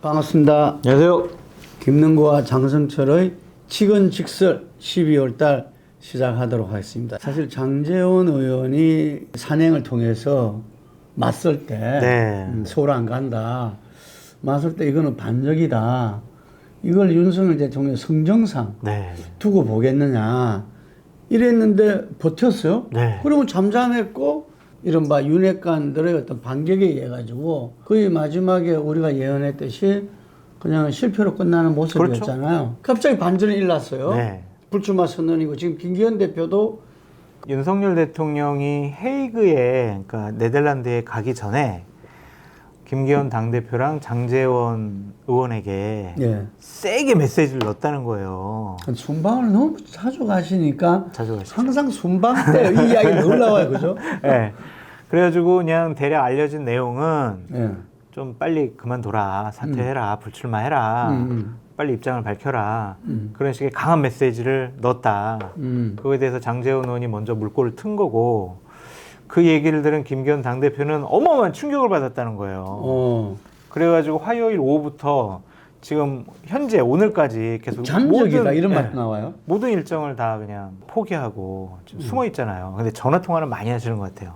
반갑습니다. 안녕하세요. 김능구와 장성철의 치근직설 12월 달 시작하도록 하겠습니다. 사실 장제원 의원이 산행을 통해서 맞설 때 서울 안 간다. 맞설 때 이거는 반역이다. 이걸 윤석열 대통령 성정상 두고 보겠느냐. 이랬는데 버텼어요. 그러면 잠잠했고 이른바 윤핵관들의 어떤 반격에 의해 가지고 거의 마지막에 우리가 예언했듯이 그냥 실패로 끝나는 모습이었잖아요. 그렇죠? 갑자기 반전이 일어났어요. 불출마 선언이고 지금 김기현 대표도 윤석열 대통령이 헤이그에 그러니까 네덜란드에 가기 전에 김기현 당대표랑 장제원 의원에게 세게 메시지를 넣었다는 거예요. 순방을 너무 자주 가시니까 자주 가시죠. 항상 순방 때 이 이야기 늘 나와요. 그죠? 네. 그래가지고 그냥 대략 알려진 내용은 좀 빨리 그만둬라. 사퇴해라. 불출마해라. 빨리 입장을 밝혀라. 그런 식의 강한 메시지를 넣었다. 그거에 대해서 장제원 의원이 먼저 물꼬를 튼 거고 그 얘기를 들은 김기현 당대표는 어마어마한 충격을 받았다는 거예요. 그래가지고 화요일 오후부터 지금 현재 오늘까지 계속 잔적이다 이런 말 나와요. 모든 일정을 다 그냥 포기하고 지금 숨어 있잖아요. 근데 전화 통화는 많이 하시는 것 같아요.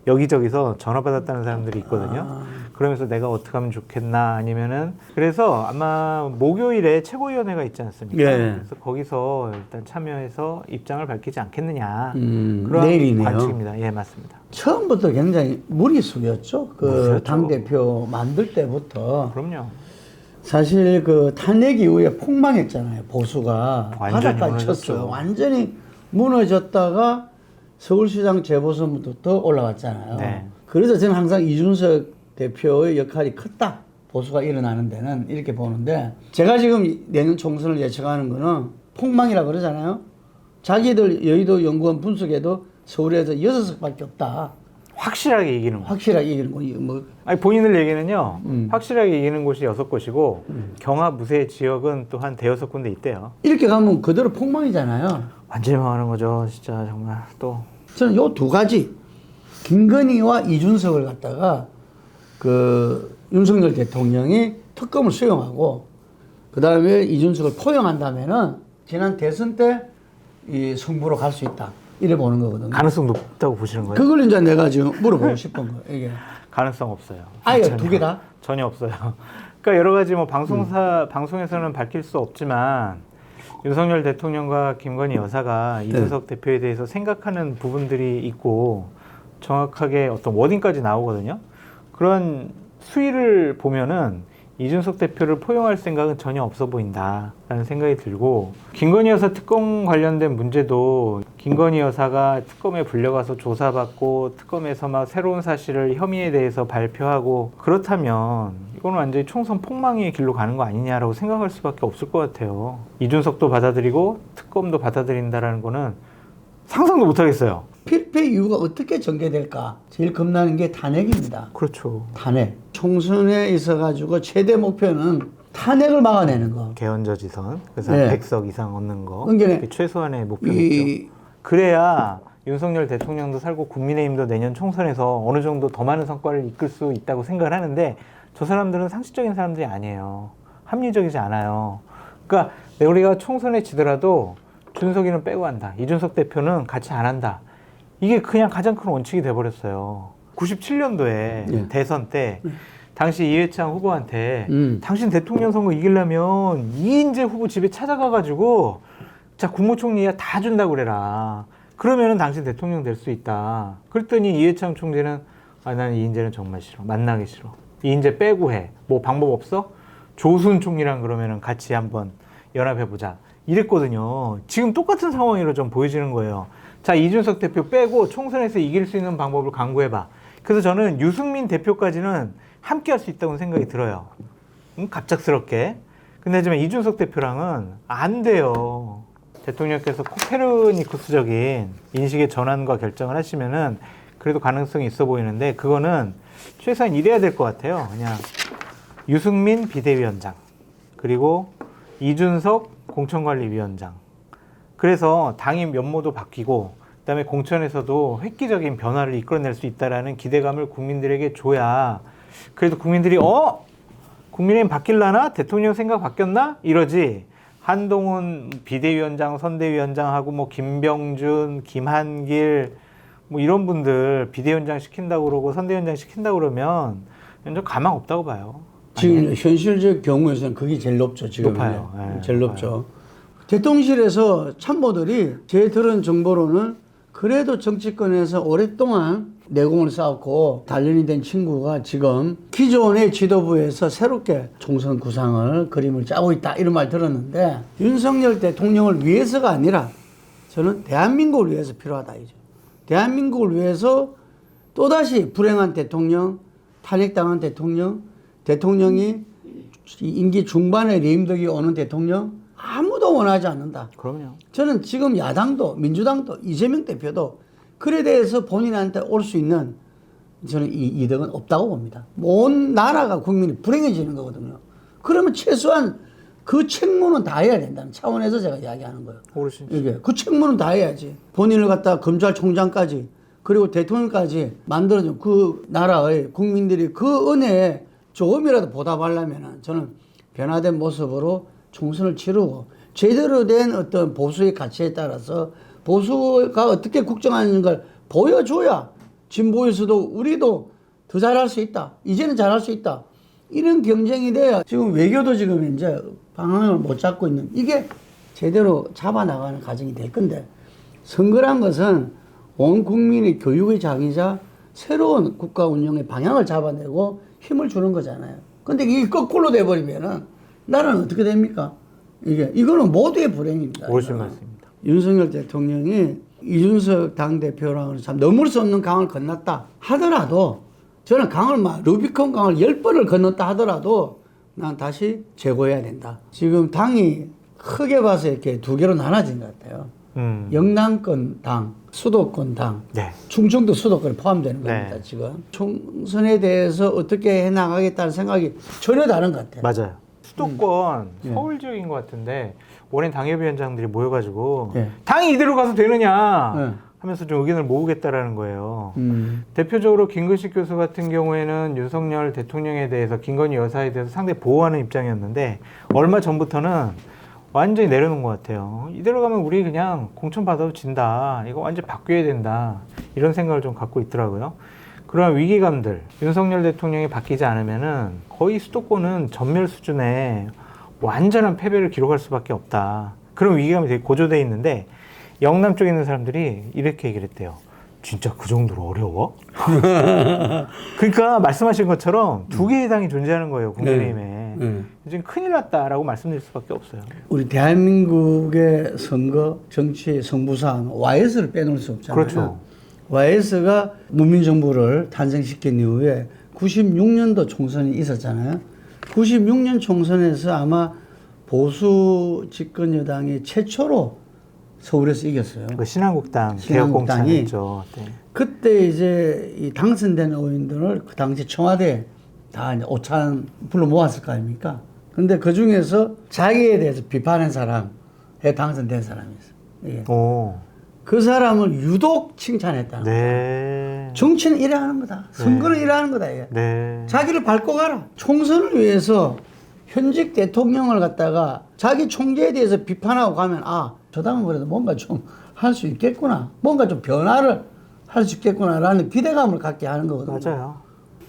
여기저기서 전화 받았다는 사람들이 있거든요. 그러면서 내가 어떻게 하면 좋겠나 아니면은 그래서 아마 목요일에 최고위원회가 있지 않습니까? 그래서 거기서 일단 참여해서 입장을 밝히지 않겠느냐. 그런 내일이네요. 관측입니다. 예, 맞습니다. 처음부터 굉장히 무리수였죠. 그 당대표 만들 때부터. 그럼요. 사실 그 탄핵 이후에 폭망했잖아요. 보수가 바닥까지 쳤어요. 완전히 무너졌다가 서울시장 재보선부터 올라왔잖아요. 그래서 저는 항상 이준석 대표의 역할이 컸다. 보수가 일어나는 데는 이렇게 보는데 제가 지금 내년 총선을 예측하는 거는 폭망이라 그러잖아요. 자기들 여의도 연구원 분석에도 서울에서 6석밖에 없다. 확실하게 이기는 거. 확실하게 이기는 거. 뭐. 아니 본인들 얘기는요. 확실하게 이기는 곳이 6곳이고 경합 무쇠 지역은 또 한 대여섯 군데 있대요. 이렇게 가면 그대로 폭망이잖아요. 완전히 망하는 거죠. 진짜 정말 또. 저는 요 두 가지 김건희와 이준석을 갖다가 그 윤석열 대통령이 특검을 수용하고 그 다음에 이준석을 포용한다면은 지난 대선 때 이 승부로 갈 수 있다. 이래 보는 거거든요. 가능성 높다고 보시는 거예요? 그걸 이제 내가 지금 물어보고 싶은 거예요. 이게 가능성 없어요. 아예 두 개 다? 전혀 없어요. 그러니까 여러 가지 뭐 방송에서는 밝힐 수 없지만 윤석열 대통령과 김건희 여사가 이준석 대표에 대해서 생각하는 부분들이 있고 정확하게 어떤 워딩까지 나오거든요. 그런 수위를 보면은 이준석 대표를 포용할 생각은 전혀 없어 보인다라는 생각이 들고 김건희 여사 특검 관련된 문제도 김건희 여사가 특검에 불려가서 조사받고 특검에서 막 새로운 사실을 혐의에 대해서 발표하고 그렇다면 이거는 완전히 총선 폭망의 길로 가는 거 아니냐라고 생각할 수밖에 없을 것 같아요. 이준석도 받아들이고 특검도 받아들인다라는 거는 상상도 못 하겠어요. 필패 이유가 어떻게 전개될까? 제일 겁나는 게 탄핵입니다. 그렇죠. 탄핵. 총선에 있어가지고 최대 목표는 탄핵을 막아내는 거. 개헌저지선. 그래서 100석 이상 얻는 거. 그게 최소한의 목표겠죠. 그래야 윤석열 대통령도 살고 국민의힘도 내년 총선에서 어느 정도 더 많은 성과를 이끌 수 있다고 생각을 하는데 저 사람들은 상식적인 사람들이 아니에요. 합리적이지 않아요. 그러니까 우리가 총선에 지더라도 준석이는 빼고 한다. 이준석 대표는 같이 안 한다. 이게 그냥 가장 큰 원칙이 돼버렸어요. 97년도에 대선 때 당시 이회창 후보한테 당신 대통령 선거 이기려면 이인재 후보 집에 찾아가가지고 자 국무총리야 다 준다고 그래라. 그러면은 당신 대통령 될 수 있다. 그랬더니 이회창 총재는 아, 나는 이인재는 정말 싫어. 만나기 싫어. 이인재 빼고 해. 뭐 방법 없어? 조순 총리랑 그러면은 같이 한번 연합해보자. 이랬거든요. 지금 똑같은 상황으로 좀 보여지는 거예요. 자, 이준석 대표 빼고 총선에서 이길 수 있는 방법을 강구해봐. 그래서 저는 유승민 대표까지는 함께 할 수 있다고 생각이 들어요. 갑작스럽게. 근데 하지만 이준석 대표랑은 안 돼요. 대통령께서 코페르니쿠스적인 인식의 전환과 결정을 하시면은 그래도 가능성이 있어 보이는데 그거는 최소한 이래야 될 것 같아요. 그냥 유승민 비대위원장 그리고 이준석 공천관리위원장. 그래서 당의 면모도 바뀌고 그다음에 공천에서도 획기적인 변화를 이끌어낼 수 있다라는 기대감을 국민들에게 줘야 그래도 국민들이 국민의힘 바뀔라나? 대통령 생각 바뀌었나? 이러지. 한동훈 비대위원장, 선대위원장하고 뭐 김병준, 김한길 뭐 이런 분들 비대위원장 시킨다고 그러고 선대위원장 시킨다고 그러면 좀 가망 없다고 봐요. 지금 현실적 경우에서는 그게 제일 높죠. 지금 높아요. 네, 제일 높죠. 대통령실에서 참모들이 제 들은 정보로는 그래도 정치권에서 오랫동안 내공을 쌓았고 단련이 된 친구가 지금 기존의 지도부에서 새롭게 총선 구상을 그림을 짜고 있다 이런 말 들었는데 윤석열 대통령을 위해서가 아니라 저는 대한민국을 위해서 필요하다 이죠. 대한민국을 위해서 또다시 불행한 대통령, 탄핵당한 대통령, 대통령이 임기 중반에 레임덕이 오는 대통령 아무도 원하지 않는다. 그럼요. 저는 지금 야당도 민주당도 이재명 대표도 그에 대해서 본인한테 올 수 있는 저는 이 이득은 없다고 봅니다. 온 나라가 국민이 불행해지는 거거든요. 그러면 최소한 그 책무는 다 해야 된다는 차원에서 제가 이야기하는 거예요. 이게 그 책무는 다 해야지. 본인을 갖다 검찰총장까지 그리고 대통령까지 만들어준 그 나라의 국민들이 그 은혜에 조금이라도 보답하려면 저는 변화된 모습으로 총선을 치르고 제대로 된 어떤 보수의 가치에 따라서 보수가 어떻게 국정하는 걸 보여줘야 진보에서도 우리도 더 잘할 수 있다. 이제는 잘할 수 있다. 이런 경쟁이 돼야 지금 외교도 지금 이제 방향을 못 잡고 있는 이게 제대로 잡아나가는 과정이 될 건데 선거란 것은 온 국민의 교육의 장이자 새로운 국가 운영의 방향을 잡아내고 힘을 주는 거잖아요. 근데 이게 거꾸로 돼버리면은 나라는 어떻게 됩니까? 이거는 모두의 불행입니다. 옳은 말씀입니다. 윤석열 대통령이 이준석 당대표랑은 참 넘을 수 없는 강을 건넜다 하더라도 저는 강을 루비콘 강을 10번을 건넜다 하더라도 난 다시 재고해야 된다. 지금 당이 크게 봐서 이렇게 두 개로 나눠진 것 같아요. 영남권 당, 수도권 당, 네. 충청도 수도권에 포함되는 겁니다. 네. 지금 총선에 대해서 어떻게 해나가겠다는 생각이 전혀 다른 것 같아요. 맞아요. 수도권 서울 지역인 것 같은데 오랜 당협위원장들이 모여가지고 당이 이대로 가서 되느냐 하면서 좀 의견을 모으겠다라는 거예요. 대표적으로 김근식 교수 같은 경우에는 윤석열 대통령에 대해서 김건희 여사에 대해서 상당히 보호하는 입장이었는데 얼마 전부터는 완전히 내려놓은 것 같아요. 이대로 가면 우리 그냥 공천 받아도 진다. 이거 완전히 바뀌어야 된다. 이런 생각을 좀 갖고 있더라고요. 그러한 위기감들, 윤석열 대통령이 바뀌지 않으면은 거의 수도권은 전멸 수준의 완전한 패배를 기록할 수밖에 없다. 그런 위기감이 되게 고조되어 있는데 영남 쪽에 있는 사람들이 이렇게 얘기를 했대요. 진짜 그 정도로 어려워? 그러니까 말씀하신 것처럼 두 개의 당이 존재하는 거예요. 국민의힘에. 지금 큰일 났다라고 말씀드릴 수밖에 없어요. 우리 대한민국의 선거, 정치, 성부상 YS를 빼놓을 수 없잖아요. 그렇죠. YS가 문민정부를 탄생시킨 이후에 96년도 총선이 있었잖아요. 96년 총선에서 아마 보수 집권 여당이 최초로 서울에서 이겼어요. 그 신한국당, 개혁공천이죠. 네. 그때 이제 이 당선된 의원들을 그 당시 청와대 다 이제 오찬 불러 모았을 거 아닙니까? 근데 그 중에서 자기에 대해서 비판한 사람에 당선된 사람이 있어요. 예. 그 사람을 유독 칭찬했다는 거예요. 정치는 이래 하는 거다. 선거는 이래 하는 거다. 자기를 밟고 가라. 총선을 위해서 현직 대통령을 갖다가 자기 총재에 대해서 비판하고 가면 저 당은 그래도 뭔가 좀 할 수 있겠구나. 뭔가 좀 변화를 할 수 있겠구나라는 기대감을 갖게 하는 거거든요. 맞아요.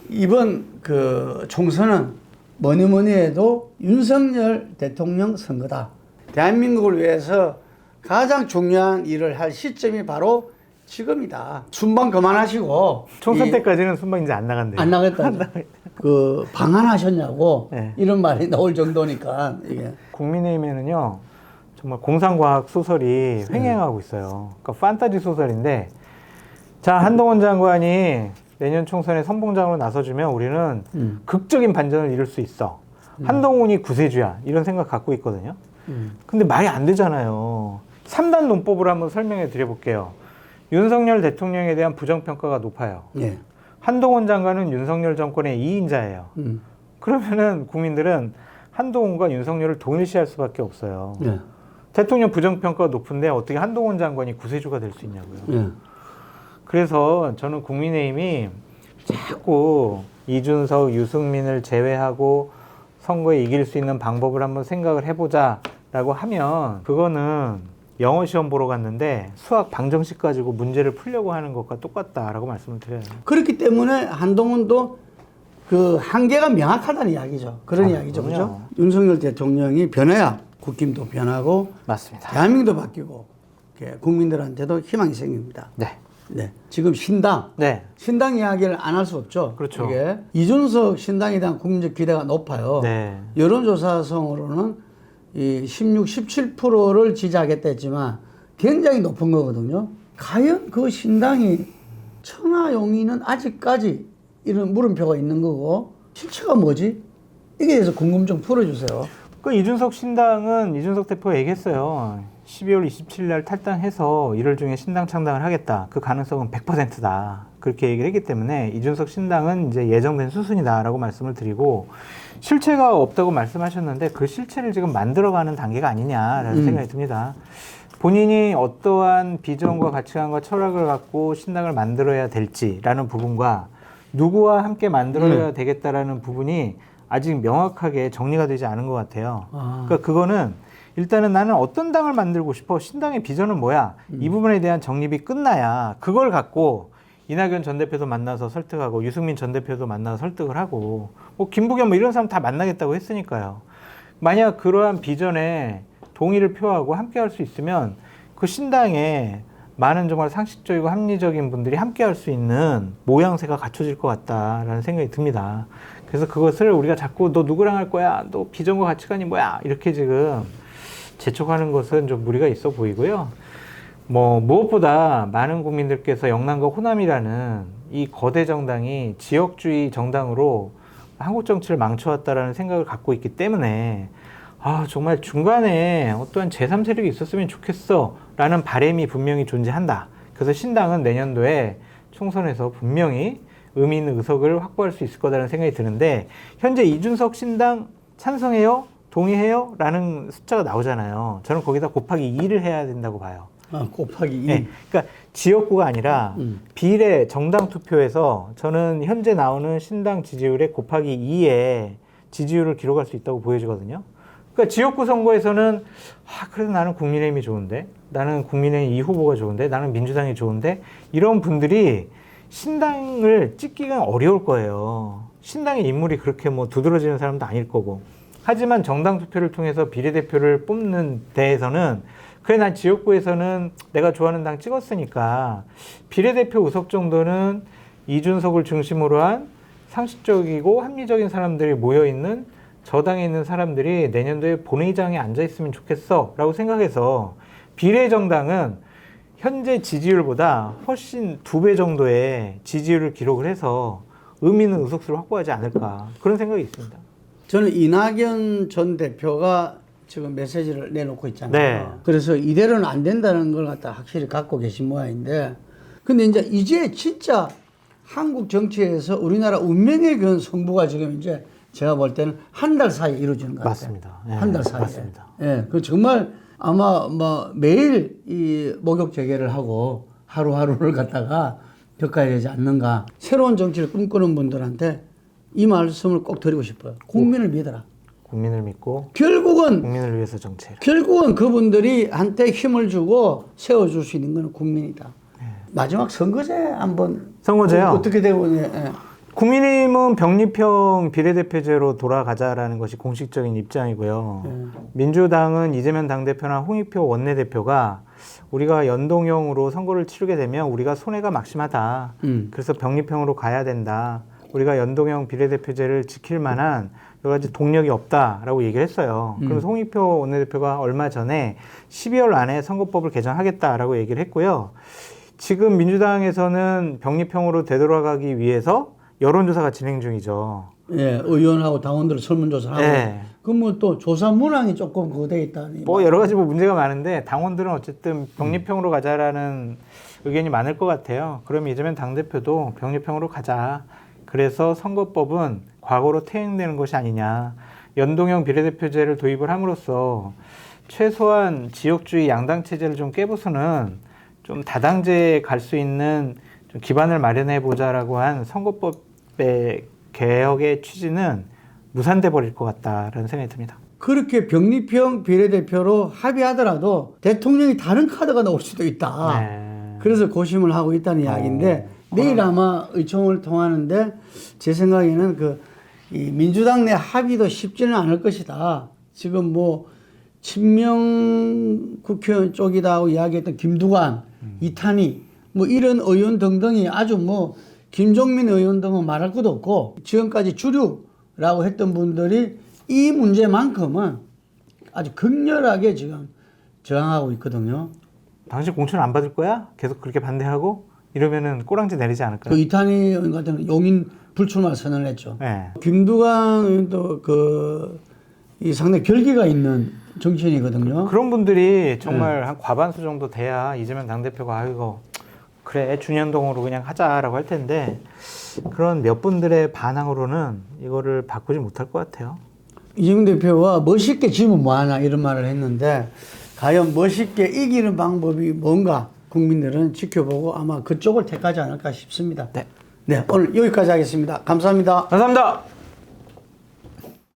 이번 그 총선은 뭐니 해도 윤석열 대통령 선거다. 대한민국을 위해서 가장 중요한 일을 할 시점이 바로 지금이다. 순방 그만하시고. 총선 때까지는 순방 이제 안 나간대요. 안 나갔다. 그 방한하셨냐고 이런 말이 나올 정도니까 이게. 국민의힘에는요 정말 공상과학 소설이 횡행하고 있어요. 그러니까 판타지 소설인데 자 한동훈 장관이 내년 총선에 선봉장으로 나서주면 우리는 극적인 반전을 이룰 수 있어. 한동훈이 구세주야 이런 생각 갖고 있거든요. 근데 말이 안 되잖아요. 3단 논법을 한번 설명해 드려볼게요. 윤석열 대통령에 대한 부정평가가 높아요. 한동훈 장관은 윤석열 정권의 2인자예요. 그러면은 국민들은 한동훈과 윤석열을 동일시할 수밖에 없어요. 대통령 부정평가가 높은데 어떻게 한동훈 장관이 구세주가 될 수 있냐고요. 그래서 저는 국민의힘이 자꾸 이준석, 유승민을 제외하고 선거에 이길 수 있는 방법을 한번 생각을 해보자라고 하면 그거는 영어 시험 보러 갔는데 수학 방정식 가지고 문제를 풀려고 하는 것과 똑같다라고 말씀을 드려요. 그렇기 때문에 한동훈도 그 한계가 명확하다는 이야기죠. 그런 이야기죠. 그죠? 윤석열 대통령이 변해야 국힘도 변하고 맞습니다. 대한민국도 바뀌고 국민들한테도 희망이 생깁니다. 네. 네. 지금 신당. 네. 신당 이야기를 안 할 수 없죠. 그렇죠. 이게 이준석 신당에 대한 국민적 기대가 높아요. 네. 여론조사성으로는 이 16, 17%를 지지하겠다 했지만 굉장히 높은 거거든요. 과연 그 신당이 천하용인은 아직까지 이런 물음표가 있는 거고 실체가 뭐지? 이게 대해서 궁금증 풀어주세요. 그 이준석 신당은 이준석 대표가 얘기했어요. 12월 27일 날 탈당해서 1월 중에 신당 창당을 하겠다. 그 가능성은 100%다. 그렇게 얘기를 했기 때문에 이준석 신당은 이제 예정된 수순이다라고 말씀을 드리고 실체가 없다고 말씀하셨는데 그 실체를 지금 만들어가는 단계가 아니냐라는 생각이 듭니다. 본인이 어떠한 비전과 가치관과 철학을 갖고 신당을 만들어야 될지라는 부분과 누구와 함께 만들어야 되겠다라는 부분이 아직 명확하게 정리가 되지 않은 것 같아요. 그러니까 그거는 일단은 나는 어떤 당을 만들고 싶어, 신당의 비전은 뭐야, 이 부분에 대한 정립이 끝나야 그걸 갖고 이낙연 전 대표도 만나서 설득하고 유승민 전 대표도 만나서 설득을 하고 뭐 김부겸 뭐 이런 사람 다 만나겠다고 했으니까요. 만약 그러한 비전에 동의를 표하고 함께 할 수 있으면 그 신당에 많은 정말 상식적이고 합리적인 분들이 함께 할 수 있는 모양새가 갖춰질 것 같다라는 생각이 듭니다. 그래서 그것을 우리가 자꾸 너 누구랑 할 거야? 너 비전과 가치관이 뭐야? 이렇게 지금 재촉하는 것은 좀 무리가 있어 보이고요. 뭐 무엇보다 많은 국민들께서 영남과 호남이라는 이 거대 정당이 지역주의 정당으로 한국 정치를 망쳐왔다라는 생각을 갖고 있기 때문에 정말 중간에 어떠한 제3세력이 있었으면 좋겠어 라는 바람이 분명히 존재한다. 그래서 신당은 내년도에 총선에서 분명히 의미 있는 의석을 확보할 수 있을 거다라는 생각이 드는데 현재 이준석 신당 찬성해요? 동의해요? 라는 숫자가 나오잖아요. 저는 거기다 곱하기 2를 해야 된다고 봐요. 곱하기 2. 네, 그러니까 지역구가 아니라 비례 정당 투표에서 저는 현재 나오는 신당 지지율에 곱하기 2에 지지율을 기록할 수 있다고 보여지거든요. 그러니까 지역구 선거에서는 그래도 나는 국민의힘이 좋은데, 나는 국민의힘 이 후보가 좋은데, 나는 민주당이 좋은데 이런 분들이 신당을 찍기가 어려울 거예요. 신당의 인물이 그렇게 뭐 두드러지는 사람도 아닐 거고. 하지만 정당 투표를 통해서 비례대표를 뽑는 데에서는 그래 난 지역구에서는 내가 좋아하는 당 찍었으니까 비례대표 의석 정도는 이준석을 중심으로 한 상식적이고 합리적인 사람들이 모여있는 저당에 있는 사람들이 내년도에 본회의장에 앉아있으면 좋겠어 라고 생각해서 비례정당은 현재 지지율보다 훨씬 2배 정도의 지지율을 기록을 해서 의미 있는 의석수를 확보하지 않을까 그런 생각이 있습니다. 저는 이낙연 전 대표가 지금 메시지를 내놓고 있잖아요. 네. 그래서 이대로는 안 된다는 걸 갖다 확실히 갖고 계신 모양인데 근데 이제 진짜 한국 정치에서 우리나라 운명의 그 승부가 지금 이제 제가 볼 때는 한 달 사이에 이루어지는 것 같아요. 맞습니다. 네, 한 달 사이에. 맞습니다. 예, 그 정말 아마 뭐 매일 이 목욕 재개를 하고 하루하루를 갖다가 겪어야 되지 않는가. 새로운 정치를 꿈꾸는 분들한테 이 말씀을 꼭 드리고 싶어요. 국민을 믿어라. 국민을 믿고 결국은 국민을 위해서 정치해라. 결국은 그분들이 한테 힘을 주고 세워줄 수 있는 건 국민이다. 마지막 선거제 한번 선거제요? 어떻게 되고 예. 국민의힘은 병립형 비례대표제로 돌아가자라는 것이 공식적인 입장이고요. 민주당은 이재명 당대표나 홍익표 원내대표가 우리가 연동형으로 선거를 치르게 되면 우리가 손해가 막심하다. 그래서 병립형으로 가야 된다. 우리가 연동형 비례대표제를 지킬 만한 여러 가지 동력이 없다라고 얘기를 했어요. 그래서 홍익표 원내대표가 얼마 전에 12월 안에 선거법을 개정하겠다라고 얘기를 했고요. 지금 민주당에서는 병립형으로 되돌아가기 위해서 여론조사가 진행 중이죠. 예, 의원하고 당원들 설문조사하고. 네. 그러면 또 조사 문항이 조금 그거 돼 있다니. 뭐 여러 가지 문제가 많은데 당원들은 어쨌든 병립형으로 가자라는 의견이 많을 것 같아요. 그럼 이재명 당대표도 병립형으로 가자. 그래서 선거법은 과거로 퇴행되는 것이 아니냐. 연동형 비례대표제를 도입을 함으로써 최소한 지역주의 양당 체제를 좀 깨부수는 좀 다당제에 갈 수 있는 좀 기반을 마련해 보자라고 한 선거법의 개혁의 취지는 무산돼 버릴 것 같다라는 생각이 듭니다. 그렇게 병리평 비례대표로 합의하더라도 대통령이 다른 카드가 나올 수도 있다. 네. 그래서 고심을 하고 있다는 이야기인데 내일 아마 의총을 통하는데 제 생각에는 이 민주당 내 합의도 쉽지는 않을 것이다. 지금 뭐 친명 국회의원 쪽이다 하고 이야기했던 김두관, 이탄희 뭐 이런 의원 등등이 아주 뭐 김종민 의원 등은 말할 것도 없고 지금까지 주류라고 했던 분들이 이 문제만큼은 아주 극렬하게 지금 저항하고 있거든요. 당신 공천 안 받을 거야? 계속 그렇게 반대하고 이러면은 꼬랑지 내리지 않을까요? 그 이탄희 의원 같은 경우는 용인 불출마 선언을 했죠. 네. 김두관 의원도 이 상당히 결기가 있는 정치인이거든요. 그런 분들이 정말 한 과반수 정도 돼야 이재명 당대표가 아이고 그래 준연동으로 그냥 하자라고 할 텐데 그런 몇 분들의 반항으로는 이거를 바꾸지 못할 것 같아요. 이재명 대표가 멋있게 지면 뭐하나 이런 말을 했는데 과연 멋있게 이기는 방법이 뭔가 국민들은 지켜보고 아마 그쪽을 택하지 않을까 싶습니다. 네. 네, 오늘 여기까지 하겠습니다. 감사합니다. 감사합니다.